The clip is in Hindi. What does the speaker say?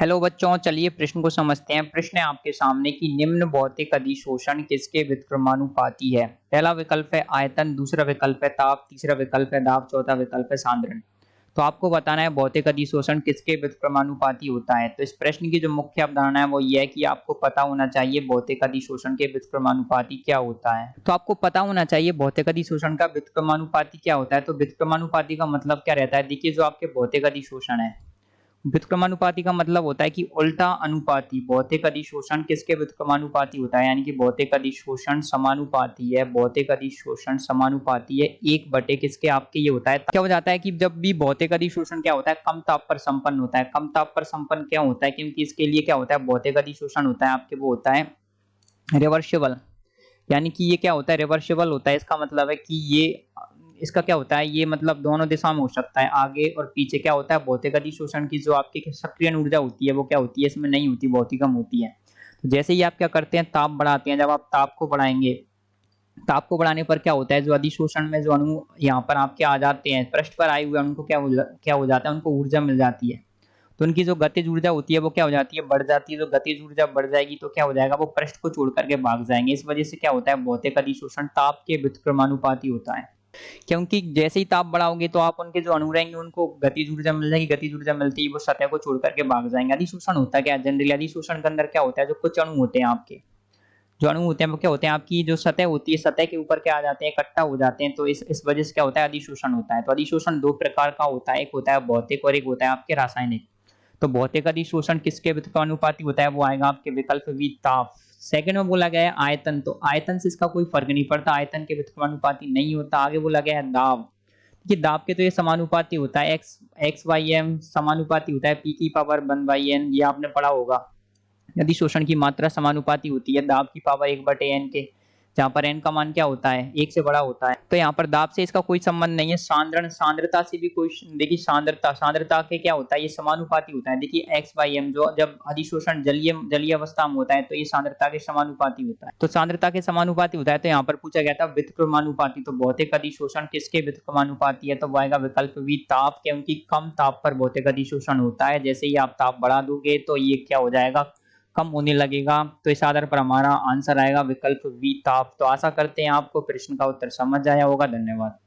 हेलो बच्चों, चलिए प्रश्न को समझते हैं। प्रश्न है आपके सामने कि निम्न भौतिक अधिशोषण किसके व्युत्क्रमानुपाती है। पहला विकल्प है आयतन, दूसरा विकल्प है ताप, तीसरा विकल्प है दाब, चौथा विकल्प है सांद्रण। तो आपको बताना है भौतिक अधिशोषण किसके व्युत्क्रमानुपाती होता है। तो इस प्रश्न की जो मुख्य अवधारणा है वो ये है कि आपको पता होना चाहिए भौतिक अधिशोषण के व्युत्क्रमानुपाती क्या होता है। तो आपको पता होना चाहिए भौतिक अधिशोषण का व्युत्क्रमानुपाती क्या होता है। तो व्युत्क्रमानुपाती का मतलब क्या रहता है, देखिए जो आपके भौतिक अधिशोषण है, व्युत्क्रमानुपाती का मतलब होता है कि उल्टा अनुपाती। भौतिक अधिशोषण किसके व्युत्क्रमानुपाती होता है, यानी कि भौतिक अधिशोषण समानुपाती है। भौतिक अधिशोषण समानुपाती है एक बटे किसके, आपके ये होता है। क्या हो जाता है कि जब भी भौतिक अधिशोषण क्या होता है, कम ताप पर संपन्न होता है। कम ताप पर संपन्न क्या होता है, क्योंकि इसके लिए क्या होता है, भौतिक अधिशोषण होता है आपके, वो होता है रिवर्सिबल। यानी कि ये क्या होता है, रिवर्सिबल होता है। इसका मतलब है कि ये इसका क्या होता है, ये मतलब दोनों दिशा में हो सकता है, आगे और पीछे। क्या होता है, भौतिक अधिशोषण की जो आपकी सक्रियण ऊर्जा होती है वो क्या होती है, इसमें नहीं होती, बहुत ही कम होती है। तो जैसे ही आप क्या करते हैं, ताप बढ़ाते हैं, जब आप ताप को बढ़ाएंगे, ताप को बढ़ाने पर क्या होता है, जो अधिशोषण में जो अणु यहाँ पर आपके आ जाते हैं, पृष्ठ पर आए हुए अणु को क्या हो जाता है, उनको ऊर्जा मिल जाती है। तो उनकी जो गतिज ऊर्जा होती है वो क्या हो जाती है, बढ़ जाती है। जो गतिज ऊर्जा बढ़ जाएगी तो क्या हो जाएगा, वो पृष्ठ को छोड़ करके भाग जाएंगे। इस वजह से क्या होता है, भौतिक अधिशोषण ताप के व्युत्क्रमानुपाती होता है। क्योंकि जैसे ही ताप बढ़ाओगे तो आप उनके जो अणु रहेंगे उनको गतिज ऊर्जा मिल जाएगी। गतिज ऊर्जा मिलती ही वो सतह को छोड़ करके भाग जाएंगे। अधिशोषण होता क्या है, जनरली अधिशोषण के अंदर क्या होता है, जो कुछ अणु होते हैं आपके, जो अणु होते हैं वो क्या होते हैं, आपकी जो सतह होती है, सतह के ऊपर क्या आ जाते हैं, इकट्ठा हो जाते हैं। तो इस वजह से क्या होता है, अधिशोषण होता है। तो अधिशोषण दो प्रकार का होता है, एक होता है भौतिक और एक होता है आपके रासायनिक। तो भौतिक अधिशोषण किसके व्युत्क्रमानुपाती होता है, वो आएगा आपके विकल्प बी, ताप। सेकंड में बोला गया है आयतन, तो आयतन से इसका कोई फर्क नहीं पड़ता, आयतन के व्युत्क्रमानुपाती नहीं होता। आगे बोला गया है दाब, कि दाब के तो ये समानुपाती होता है, एक्स बाई एम समानुपाती होता है पी की पावर 1/n, ये आपने पढ़ा होगा। यदि शोषण की मात्रा समानुपाती होती है दाब की पावर 1/n के, जहां पर n का मान क्या होता है, एक से बड़ा होता है। तो यहाँ पर दाब से इसका कोई संबंध नहीं है। सांद्रण, सांद्रता से भी कोई, देखिए सांद्रता, सांद्रता के क्या होता है, ये समानुपाती होता है। देखिए x बाई एम, जो जब अधिशोषण जलीय जलीय अवस्था में होता है तो ये सांद्रता के समानुपाती होता है। तो सांद्रता के समानुपाती होता है। तो यहाँ पर पूछा गया था व्युत्क्रमानुपाती, तो भौतिक अधिशोषण किसके व्युत्क्रमानुपाती है, तो वो आएगा विकल्प बी, ताप। क्योंकि कम ताप पर भौतिक अधिशोषण होता है। जैसे ही आप ताप बढ़ा दोगे तो ये क्या हो जाएगा, कम होने लगेगा। तो इस आधार पर हमारा आंसर आएगा विकल्प बी, ताप। तो आशा करते हैं आपको प्रश्न का उत्तर समझ आया होगा। धन्यवाद।